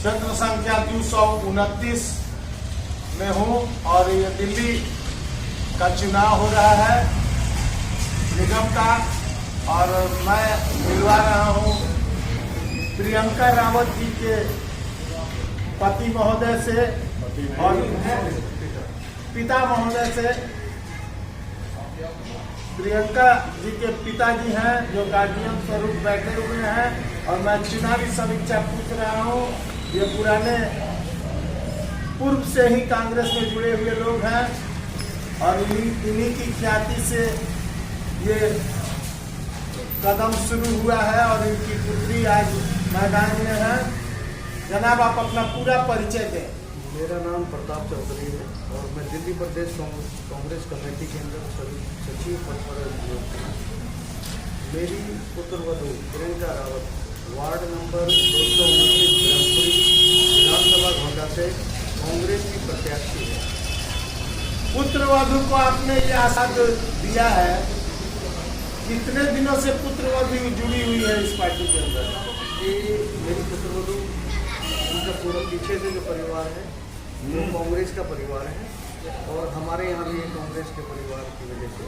क्षेत्र संख्या 229 में हूँ और ये दिल्ली का चुनाव हो रहा है निगम का, और मैं मिलवा रहा हूँ प्रियंका रावत जी के पति महोदय से और पिता महोदय से। प्रियंका जी के पिताजी हैं जो गार्जियन स्वरूप बैठे हुए हैं, और मैं चुनावी समीक्षा पूछ रहा हूँ। ये पुराने पूर्व से ही कांग्रेस में जुड़े हुए लोग हैं और इन्हीं की ख्याति से ये कदम शुरू हुआ है और इनकी पुत्री आज मैदान में है। जनाब, आप अपना पूरा परिचय दें। मेरा नाम प्रताप चौधरी है और मैं दिल्ली प्रदेश कांग्रेस कमेटी के अंदर सचिव पद पर नियुक्त हूँ। मेरी पुत्रवधू प्रियंका रावत वार्ड नंबर 229 ब्रह्मपुरी विधानसभा घोटा से कांग्रेस की प्रत्याशी है। पुत्रवधू को आपने ये आशा दिया है, कितने दिनों से पुत्रवधू जुड़ी हुई है इस पार्टी के अंदर? ये मेरी पुत्रवधू, उनका पूरा पीछे से जो परिवार है वो कांग्रेस का परिवार है और हमारे यहाँ भी कांग्रेस के परिवार की वजह से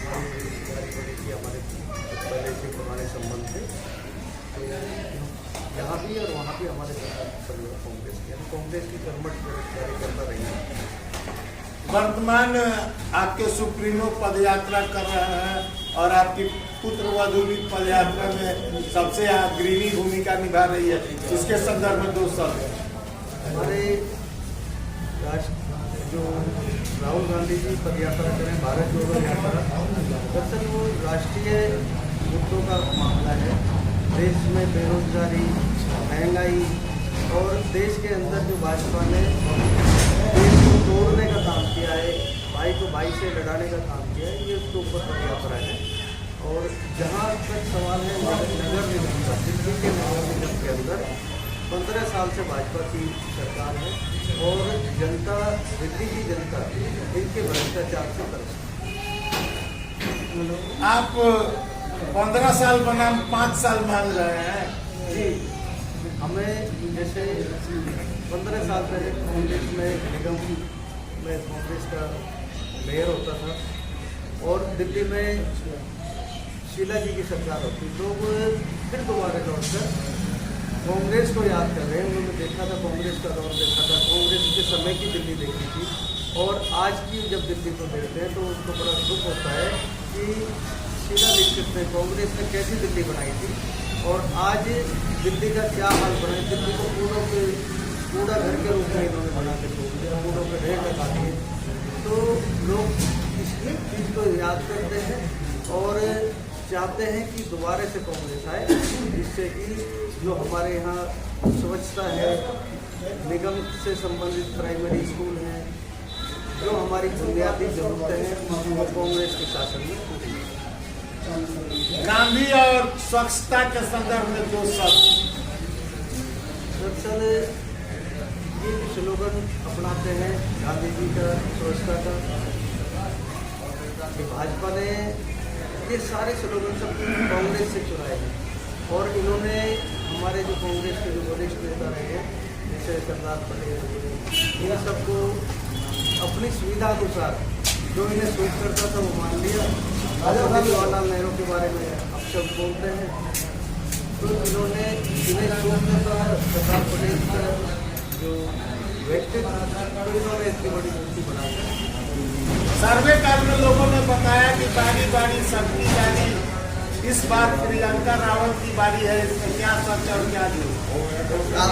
हमारी रिश्तेदारी बड़ी थी, हमारे पहले से पुराने संबंध थे। तो यहाँ भी और वहाँ भी हमारे परिवार कांग्रेस के, कांग्रेस की कर्मठ कार्यकर्ता रही है। वर्तमान आपके सुप्रीमो पदयात्रा कर रहे हैं और आपकी पुत्रवधू भी पदयात्रा में सबसे अग्रणी भूमिका निभा रही है। इसके संदर्भ में 2 शब्द। हमारे जो राहुल गांधी जी पदयात्रा करें, भारत जोड़ो यात्रा, दरअसल वो राष्ट्रीय मुद्दों का मामला है। देश में बेरोजगारी, महंगाई और देश के अंदर जो भाजपा ने देश को तोड़ने का काम किया है, भाई को भाई से लड़ाने का काम किया है, ये उसके ऊपर पदयात्रा है। और जहाँ तक सवाल है नगर निगम का, दिल्ली के नगर निगम के अंदर 15 साल से भाजपा की सरकार है और जनता, दिल्ली की जनता इनके भ्रष्टाचार से परेशान। आप 15 साल बनाम 5 साल मांग रहे हैं जी। हमें जैसे 15 साल पहले कांग्रेस में निगम में कांग्रेस का मेयर होता था और दिल्ली में शीला जी की सरकार होती, लोग फिर दोबारा लौटकर कांग्रेस को याद कर रहे हैं। उन्होंने देखा था, कांग्रेस का दौर देखा था, कांग्रेस के समय की दिल्ली देखी थी और आज की जब दिल्ली को देखते हैं तो उनको बड़ा दुख होता है कि शीला दीक्षित ने, कांग्रेस ने कैसी दिल्ली बनाई थी और आज दिल्ली का क्या हाल बना है। दिल्ली को कूड़ा घर के रूप में इन्होंने बना के छोड़ दिया, कूड़ों के ढेर लगा दिए। तो लोग इस चीज़ को याद करते हैं और चाहते हैं कि दोबारा से कांग्रेस आए, जिससे कि जो हमारे यहाँ स्वच्छता है, निगम से संबंधित प्राइमरी स्कूल हैं, जो हमारी बुनियादी जरूरतें हैं वो कांग्रेस के शासन में पूरी है। गांधी और स्वच्छता के संदर्भ में 2 शब्द। दरअसल ये स्लोगन अपनाते हैं गांधी जी का, स्वच्छता का, कि भाजपा ने ये सारे स्लोगन सब कांग्रेस से चुराए हैं और इन्होंने हमारे जो कांग्रेस के जो वरिष्ठ नेता रहे हैं जैसे सरदार पटेल, इन सबको अपनी सुविधा अनुसार जो इन्हें सूट करता था वो मान लिया। जवाहरलाल नेहरू के बारे में अब सब बोलते हैं तो इन्होंने जिन्हें सूट करता था सरदार पटेल का जो व्यक्तित्व, तो इन्होंने इतनी बड़ी मूर्ति बनाई। सर्वे काल में लोगों ने बताया कि बारी सबकी बारी इस बार प्रियंका रावत की बारी है। इसमें क्या सच और क्या झूठ? हम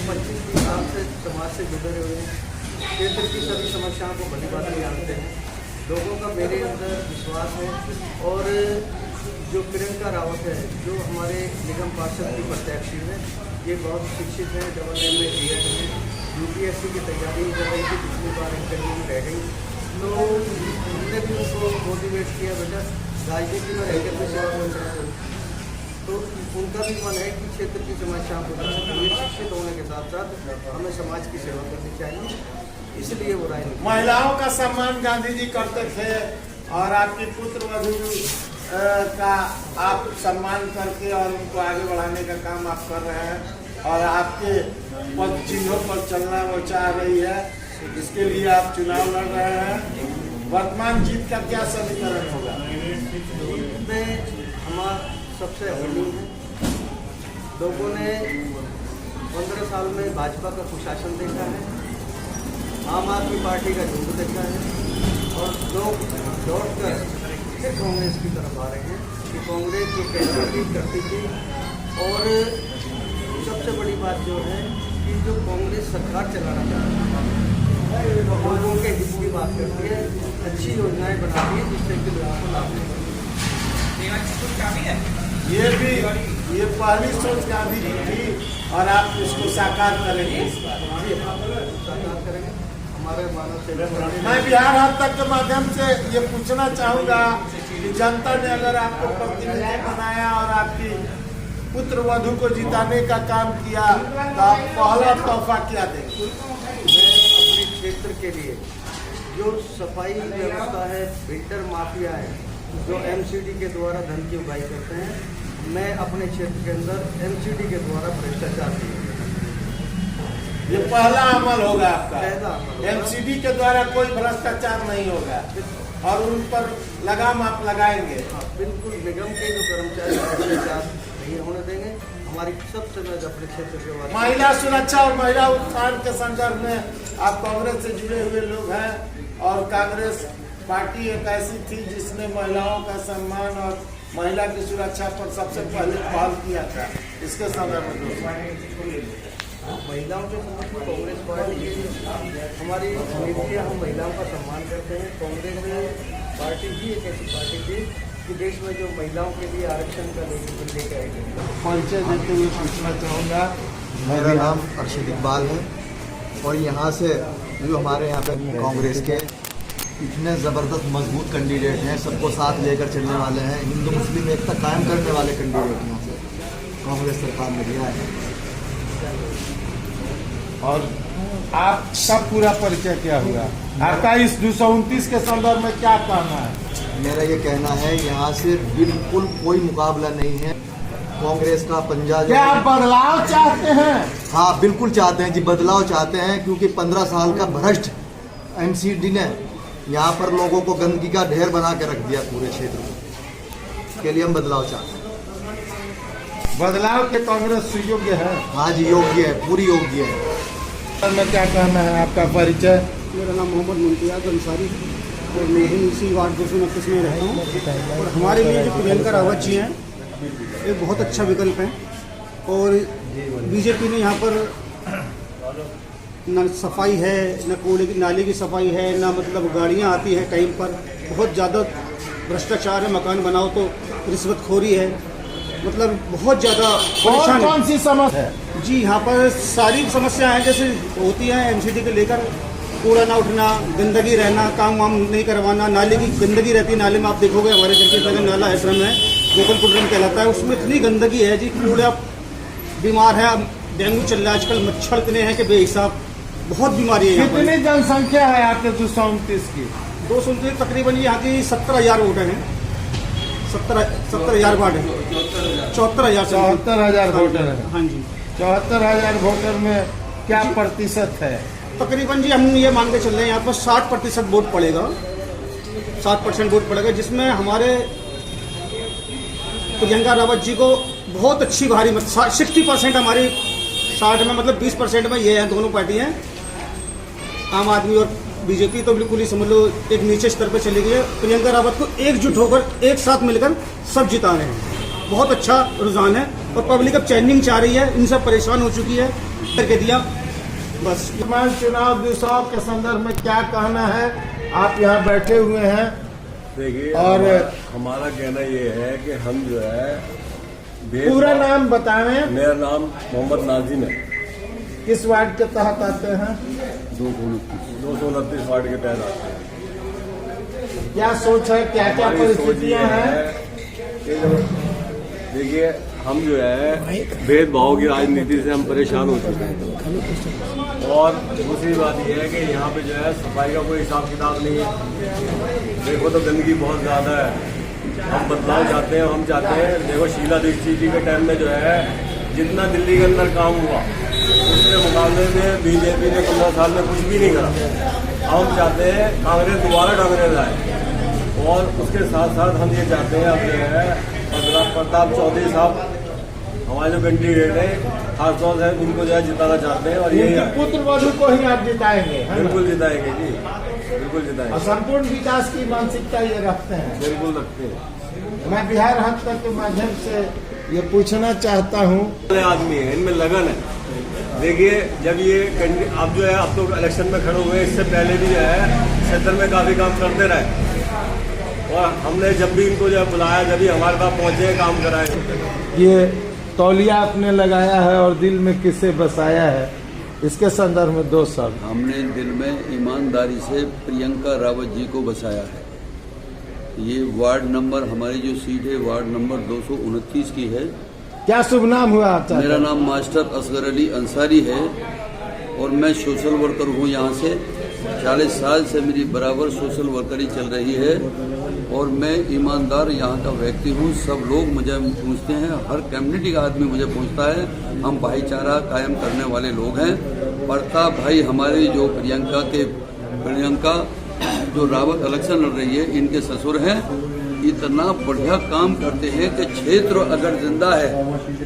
25 साल से समाज से जुड़े हुए हैं, क्षेत्र की सभी समस्याओं को भली बात जानते हैं। लोगों का मेरे अंदर विश्वास है और जो प्रियंका रावत है, जो हमारे निगम पार्षद की प्रत्याशी है, ये बहुत शिक्षित है, AA में BEd है, UPSC की तैयारी कर रही थी, पिछली बार इंटरव्यू में रह गई। तो हमने भी उनको मोटिवेट किया, बेटा राजनीति में रहकर भी सेवा कर सकते हो। तो उनका भी मन है कि क्षेत्र की समस्याओं को शिक्षित होने के साथ साथ हमें समाज की सेवा करनी चाहिए, इसलिए वो राजनीति। महिलाओं का सम्मान गांधी जी करते थे और आपकी पुत्रवधू का आप सम्मान करके और उनको आगे बढ़ाने का काम आप कर रहे हैं। और आपके पद चिन्हों पर चलना वो चाह रही है, इसके लिए आप चुनाव लड़ रहे हैं। वर्तमान जीत का क्या समीकरण होगा? में हमारा सबसे अहम है, लोगों ने 15 साल में भाजपा का कुशासन देखा है, आम आदमी पार्टी का झूठ देखा है, और लोग लौट कर कांग्रेस की तरफ आ रहे हैं कि कांग्रेस जो कैसे भी करती थी। और सबसे बड़ी बात जो है कि जो कांग्रेस सरकार चलाना चाहती है, लोगों के हित की बात करती है, अच्छी योजनाएं बनाती है जिससे कि लोगों को लाभ मिले। ये पहली सोच गांधी की थी और आप इसको साकार करेंगे इस बार? साकार करेंगे। हमारे मानव सेवा मैं बिहार हद तक के माध्यम से ये पूछना चाहूँगा कि जनता ने अगर आपको प्रतिनिधि बनाया और आपकी पुत्र वधू को जिताने का काम किया तो आप पहला तोहफा क्या देंगे? मैं अपने क्षेत्र के लिए जो सफाई व्यवस्था है, बिल्डर माफिया है, जो एमसीडी के द्वारा धन की उगाई करते हैं, मैं अपने क्षेत्र के अंदर एमसीडी के द्वारा भ्रष्टाचार नहीं करता। ये पहला अमल होगा आपका। पहला अमल। एमसीडी के द्वारा कोई भ्रष्टाचार नहीं होगा और उन पर लगाम आप लगाएंगे। हाँ, बिल्कुल। निगम के जो कर्मचारी भ्रष्टाचार नहीं होने देंगे। हमारी सबसे मैं अपने क्षेत्र के बाद महिला सुरक्षा और महिला उत्थान के संदर्भ में आप कांग्रेस से जुड़े हुए लोग हैं और कांग्रेस पार्टी एक ऐसी थी जिसने महिलाओं का सम्मान और महिला की सुरक्षा पर सबसे पहले पहल किया था। इसके संदर्भ में महिलाओं के संबंध में कांग्रेस पार्टी की हमारी नीतियाँ, हम महिलाओं का सम्मान करते हैं। कांग्रेस पार्टी ही एक ऐसी पार्टी थी कि देश में जो महिलाओं के लिए आरक्षण का लेकर आएगी। परिचय देते हुए पूछना चाहूँगा। मेरा नाम अर्शद इकबाल है और यहाँ से जो हमारे यहाँ पे कांग्रेस के इतने ज़बरदस्त मजबूत कैंडिडेट हैं, सबको साथ लेकर चलने वाले हैं, हिंदू मुस्लिम एकता कायम करने वाले कैंडिडेट यहाँ से कांग्रेस सरकार में दिया है। और आपका पूरा परिचय क्या हुआ? आपका इस 229 के संदर्भ में क्या कहना है? मेरा ये कहना है यहाँ से बिल्कुल कोई मुकाबला नहीं है कांग्रेस का पंजा। क्या आप बदलाव चाहते हैं? हाँ, बिल्कुल चाहते हैं जी, बदलाव चाहते हैं, क्योंकि 15 साल का भ्रष्ट एमसीडी ने यहाँ पर लोगों को गंदगी का ढेर बना के रख दिया पूरे क्षेत्र में। के लिए हम बदलाव चाहते हैं। बदलाव के कांग्रेस सुयोग्य है? हाँ जी, योग्य है, पूरी योग्य है। में क्या कहना है आपका परिचय? मेरा नाम मोहम्मद मुमताज अंसारी है और मैं ही इसी वार्ड 229 में रहता हूँ। और हमारे लिए जो प्रियंका रावत जी हैं, एक बहुत अच्छा विकल्प है। और बीजेपी ने यहाँ पर न सफाई है, न कूड़े की नाली की सफाई है, न मतलब गाड़ियाँ आती हैं टाइम पर। बहुत ज़्यादा भ्रष्टाचार है, मकान बनाओ तो रिश्वतखोरी है, मतलब बहुत ज़्यादा परेशान। कौन सी समस्या है? जी, यहाँ पर सारी समस्याएं हैं जैसे होती हैं एमसीडी को लेकर। कूड़ा ना उठना, गंदगी रहना, काम वाम नहीं करवाना, नाले की गंदगी रहती है। नाले में आप देखोगे हमारे घर के बगल नाला है, ड्रम है, गोकुलपुर ड्रम कहलाता है, उसमें इतनी गंदगी है जी। कूड़ा बीमार है, डेंगू चल रहा है आजकल, मच्छर इतने हैं कि बेहिसाब, बहुत बीमारी है। कितनी जनसंख्या है आपके 229 की? 229 तकरीबन यहाँ की 70,000 वोटर हैं। 70,000 वार्ड है, 74,000 वोटर है। हाँ जी, 74,000 वोटर में क्या प्रतिशत है? तकरीबन जी हम ये मान के चल रहे हैं यहाँ पर 60% वोट पड़ेगा, 60% वोट पड़ेगा, जिसमें हमारे प्रियंका रावत जी को बहुत अच्छी भारी 60% हमारी 60 में, मतलब 20% में ये है। दोनों पार्टी हैं, आम आदमी और बीजेपी तो बिल्कुल ही समझ लो एक नीचे स्तर पर चली गई है। प्रियंका रावत को एकजुट होकर एक साथ मिलकर सब जिता रहे हैं। बहुत अच्छा रुझान है और पब्लिक अब चेंजिंग चाह रही है, इनसे परेशान हो चुकी है करके दिया बस। चुनाव दिशाओं के संदर्भ में क्या कहना है? आप यहाँ बैठे हुए हैं। देखिए, और हमारा कहना ये है कि हम जो है पूरा नाम बताएं। मेरा नाम मोहम्मद नाजिम है। किस वार्ड के तहत आते हैं? 229 वार्ड के तहत आते हैं। क्या सोच है, क्या क्या हमारी सोच ये परिस्थितियाँ हैं? है कि देखिए, हम जो है भेदभाव की राजनीति से हम परेशान हो चुके हैं। और दूसरी बात यह है कि यहाँ पे जो है सफाई का कोई हिसाब किताब नहीं है। देखो तो गंदगी बहुत ज़्यादा है। हम बदलाव चाहते हैं, हम चाहते हैं, देखो शीला दीक्षित जी के टाइम में जो है जितना दिल्ली के अंदर काम हुआ उसके मुकाबले में बीजेपी ने 15 साल में कुछ भी नहीं करा। हम चाहते हैं कांग्रेस दोबारा कांग्रेस आए और उसके साथ साथ हम ये चाहते हैं अब जो है प्रताप चौधरी साहब हमारे जो कैंडिडेट है खासतौर से उनको जो है जिताना चाहते हैं और यही उनके पुत्र वधु को ही आप जिताएंगे, है ना? बिल्कुल जिताएंगे जी, बिल्कुल जिताएंगे। और संपूर्ण विकास की मानसिकता ये रखते हैं। बिल्कुल रखते हैं। मैं बिहार हट के माध्यम से ये पूछना चाहता हूँ, आदमी है, इनमें लगन है। देखिए जब ये अब जो है अब तो इलेक्शन में खड़े हुए, इससे पहले भी जो है क्षेत्र में काफी काम करते रहे और हमने जब भी इनको जो है बुलाया, जब भी हमारे पास पहुंचे काम कराए। ये तौलिया आपने लगाया है और दिल में किसे बसाया है, इसके संदर्भ में 2 शब्द। हमने दिल में ईमानदारी से प्रियंका रावत जी को बसाया है। ये वार्ड नंबर, हमारी जो सीट है वार्ड नंबर 229 की है। क्या शुभ नाम हुआ आपका? मेरा नाम मास्टर असगर अली अंसारी है और मैं सोशल वर्कर हूँ। यहाँ से 40 साल से मेरी बराबर सोशल वर्करी चल रही है और मैं ईमानदार यहाँ का व्यक्ति हूँ। सब लोग मुझे पूछते हैं, हर कम्युनिटी का आदमी मुझे पूछता है। हम भाईचारा कायम करने वाले लोग हैं। प्रताप भाई हमारी जो प्रियंका जो रावत इलेक्शन लड़ रही है, इनके ससुर हैं। इतना बढ़िया काम करते हैं कि क्षेत्र अगर जिंदा है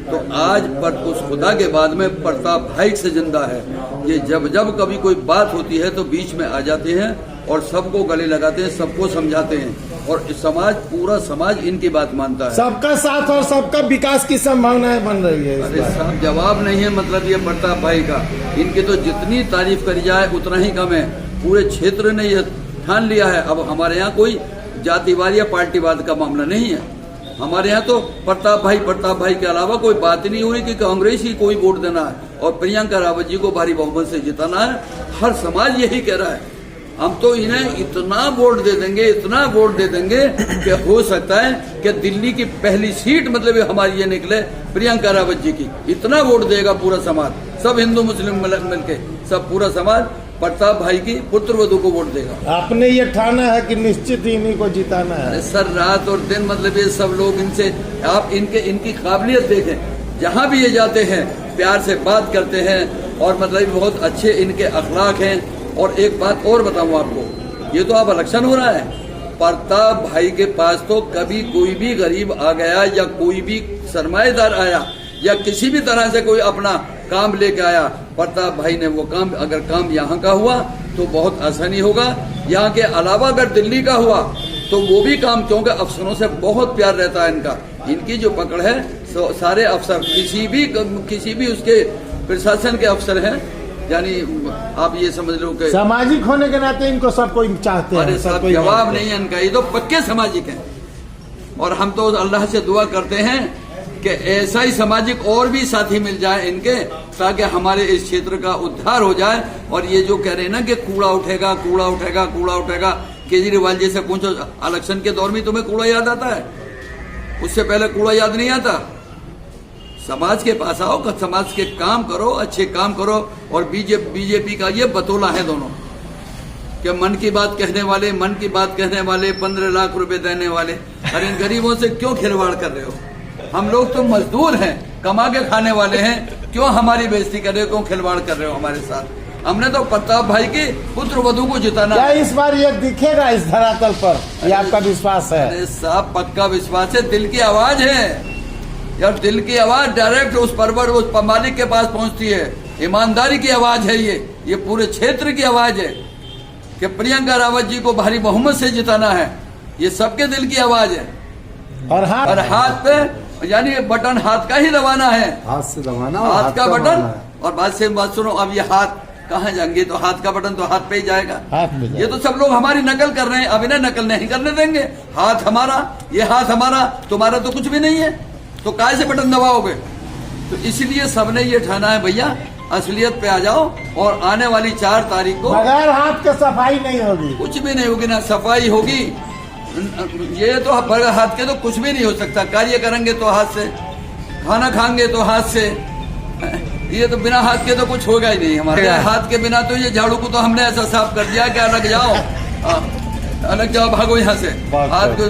तो आज पर उस खुदा के बाद में प्रताप भाई से जिंदा है। ये जब जब कभी कोई बात होती है तो बीच में आ जाते हैं और सबको गले लगाते हैं, सबको समझाते हैं और समाज, पूरा समाज इनकी बात मानता है। सबका साथ और सबका विकास की संभावनाएं बन रही है। अरे साहब जवाब नहीं है, मतलब ये प्रताप भाई का, इनकी तो जितनी तारीफ करी जाए उतना ही कम है। पूरे क्षेत्र ने ये ठान लिया है। अब हमारे यहाँ कोई जातिवाद या पार्टीवाद का मामला नहीं है। हमारे यहाँ तो प्रताप भाई के अलावा कोई बात नहीं हो रही कि कांग्रेस ही कोई वोट देना है और प्रियंका रावत जी को भारी बहुमत से जिताना है। हर समाज यही कह रहा है। हम तो इन्हें इतना वोट दे देंगे कि हो सकता है कि दिल्ली की पहली सीट मतलब हमारी ये निकले प्रियंका रावत जी की। इतना वोट देगा पूरा समाज, सब हिंदू मुस्लिम मिलके सब पूरा समाज प्रताप भाई की पुत्र वधु को वोट देगा। आपने ये ठाना है कि निश्चित ही इन्हीं को जिताना है। सर रात और दिन मतलब ये सब लोग इनसे, आप इनकी काबिलियत देखें। जहाँ भी ये जाते हैं प्यार से बात करते हैं और मतलब बहुत अच्छे इनके अखलाक हैं। और एक बात और बताऊं आपको, ये तो आप इलेक्शन हो रहा है, प्रताप भाई के पास तो कभी कोई भी गरीब आ गया या कोई भी सरमाएदार आया या किसी भी तरह से कोई अपना काम लेके आया, प्रताप भाई ने वो काम, अगर काम यहाँ का हुआ तो बहुत आसानी होगा। यहाँ के अलावा अगर दिल्ली का हुआ तो वो भी काम, क्योंकि अफसरों से बहुत प्यार रहता है इनका। इनकी जो पकड़ है सारे अफसर, किसी भी उसके प्रशासन के अफसर हैं, यानी आप ये समझ लो कि सामाजिक होने के नाते इनको सब कोई चाहते हैं। अरे सब जवाब नहीं है इनका, ये तो पक्के सामाजिक हैं। और हम तो अल्लाह से दुआ करते हैं कि ऐसा ही सामाजिक और भी साथी मिल जाए इनके, ताकि हमारे इस क्षेत्र का उद्धार हो जाए। और ये जो कह रहे हैं ना कि कूड़ा उठेगा, केजरीवाल जी से पूछो, इलेक्शन के दौर में तुम्हें कूड़ा याद आता है? उससे पहले कूड़ा याद नहीं आता। समाज के पास आओ, समाज के काम करो, अच्छे काम करो। और बीजेपी का ये बतौला है दोनों कि मन की बात कहने वाले 15 लाख रुपए देने वाले। अरे इन गरीबों से क्यों खिलवाड़ कर रहे हो? हम लोग तो मजदूर हैं, कमा के खाने वाले हैं, क्यों हमारी बेइज्जती कर रहे हो, क्यों खिलवाड़ कर रहे हो हमारे साथ? हमने तो प्रताप भाई की पुत्र वधु को जिताना। क्या इस बार ये दिखेगा इस धरातल पर? ये आपका विश्वास है? अरे साहब पक्का विश्वास है। दिल की आवाज है यार, दिल की आवाज डायरेक्ट उस मालिक के पास पहुंचती है। ईमानदारी की आवाज है ये पूरे क्षेत्र की आवाज है कि प्रियंका रावत जी को भारी बहुमत से जिताना है। ये सबके दिल की आवाज है। और हाथ पे, यानी बटन हाथ का ही दबाना है, हाथ से दबाना, हाथ का बटन। और बात सुनो, अब ये हाथ कहाँ जाएंगे? तो हाथ का बटन तो हाथ पे ही जाएगा। ये तो सब लोग हमारी नकल कर रहे हैं, अब इन्हें नकल नहीं करने देंगे। हाथ हमारा, ये हाथ हमारा, तुम्हारा तो कुछ भी नहीं है, तो काहे से बटन दबाओगे? तो इसलिए सबने ये ठाना है भैया असलियत पे आ जाओ। और आने वाली 4 तारीख को बगैर हाथ के सफाई नहीं होगी, कुछ भी नहीं होगी, ना सफाई होगी। ये तो बगैर हाथ के तो कुछ भी नहीं हो सकता। कार्य करेंगे तो हाथ से, खाना खाएंगे तो हाथ से, ये तो बिना हाथ के तो कुछ होगा ही नहीं हमारे। हाथ के बिना तो ये झाड़ू को तो हमने ऐसा साफ कर दिया कि अलग जाओ, भागो यहाँ से। हाथ को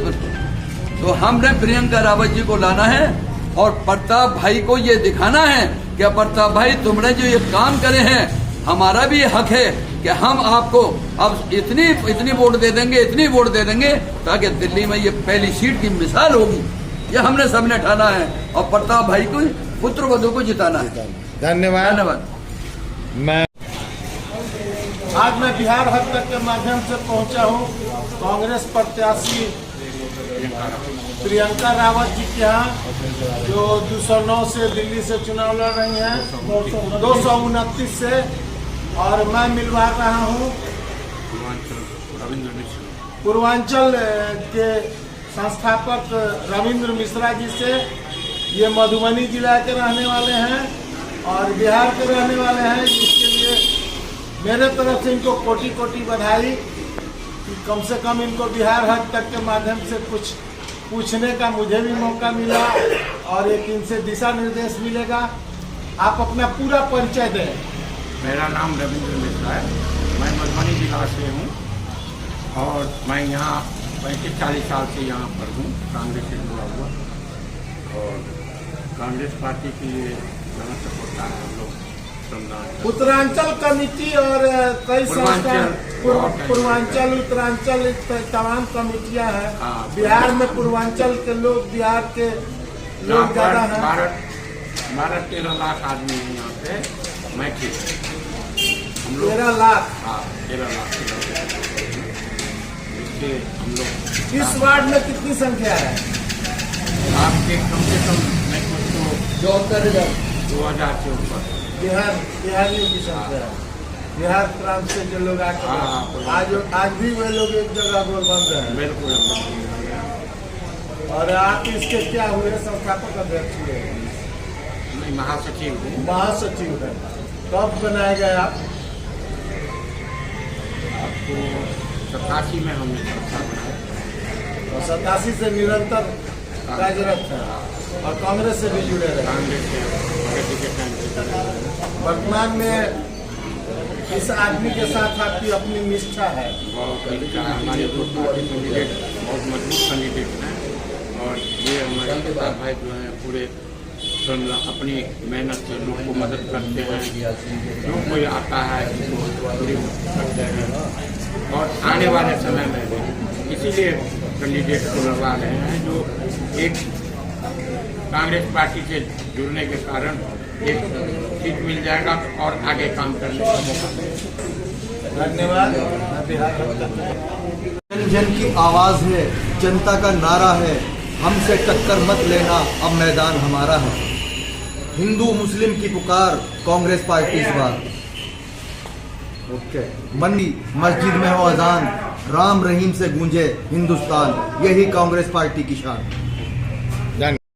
तो हमने प्रियंका रावत जी को लाना है और प्रताप भाई को ये दिखाना है कि प्रताप भाई तुमने जो ये काम करे हैं, हमारा भी हक है कि हम आपको अब इतनी वोट दे देंगे, इतनी वोट दे देंगे ताकि दिल्ली में ये पहली सीट की मिसाल होगी। ये हमने सबने ठाना है और प्रताप भाई को पुत्रवधू को जिताना है। धन्यवाद। आज मैं बिहार हद तक के माध्यम से पहुंचा हूं कांग्रेस प्रत्याशी प्रियंका रावत जी के यहाँ, जो 209 से दिल्ली से चुनाव लड़ रही हैं, 229 से, और मैं मिलवा रहा हूं पूर्वांचल के संस्थापक रविंद्र मिश्रा जी से। ये मधुबनी जिला के रहने वाले हैं और बिहार के रहने वाले हैं। इसके लिए मेरे तरफ से इनको कोटि कोटि बधाई कि कम से कम इनको बिहार हद तक के माध्यम से कुछ पूछने का मुझे भी मौका मिला और एक इनसे दिशा निर्देश मिलेगा। आप अपना पूरा परिचय दें। मेरा नाम रविंद्र मिश्रा है, मैं मधुबनी जिला से हूँ और मैं यहाँ 35-40 साल से यहाँ पर हूँ, कांग्रेस से जुड़ा हुआ, और कांग्रेस पार्टी के लिए ज़्यादा सपोर्ट है हम लोग। उत्तरांचल कमेटी और कई संस्थान, पूर्वांचल उत्तरांचल तमाम कमेटियां हैं। बिहार में पूर्वांचल के लोग, बिहार के लोग ज्यादा हैं। 12-13 लाख आदमी हैं यहाँ पे। मैं ठीक हम लोग 13 लाख। हाँ, 13 लाख इससे हम लोग। इस वार्ड में कितनी संख्या है आपके? कम से कम मैं तो 2000 से ऊपर बिहारियों की संख्या है। बिहार प्रांत से जो लोग आके आज भी वे लोग एक जगह गोल बन रहे हैं। बिल्कुल। और आप इसके क्या हुए? संस्थापक अध्यक्ष हुए? मैं महासचिव हूँ। महासचिव है। कब बनाए गए आप? आपको 87 में हमने संस्था बनाया और 87 से निरंतर कार्यरत है और कांग्रेस से भी जुड़े रहे। कांग्रेस के वर्तमान में इस आदमी के साथ आपकी अपनी निष्ठा है। बहुत निष्ठा है। हमारे दो कैंडिडेट बहुत मजबूत कैंडिडेट हैं और ये हमारे प्रताप भाई जो हैं पूरे अपनी मेहनत से लोग को मदद करते हैं। जो कोई आता है उसको पूरी करते हैं और आने वाले समय में इसीलिए कैंडिडेट को लगा रहे हैं जो एक कांग्रेस पार्टी से जुड़ने के कारण एक सीट मिल जाएगा और आगे काम करने का मौका मिलेगा। धन्यवाद। जन जन की आवाज़ है, जनता का नारा है, हमसे टक्कर मत लेना, अब मैदान हमारा है। हिंदू मुस्लिम की पुकार, कांग्रेस पार्टी इस बार। ओके। मंडी मस्जिद में हो अजान, राम रहीम से गूंजे हिंदुस्तान, यही कांग्रेस पार्टी की शान।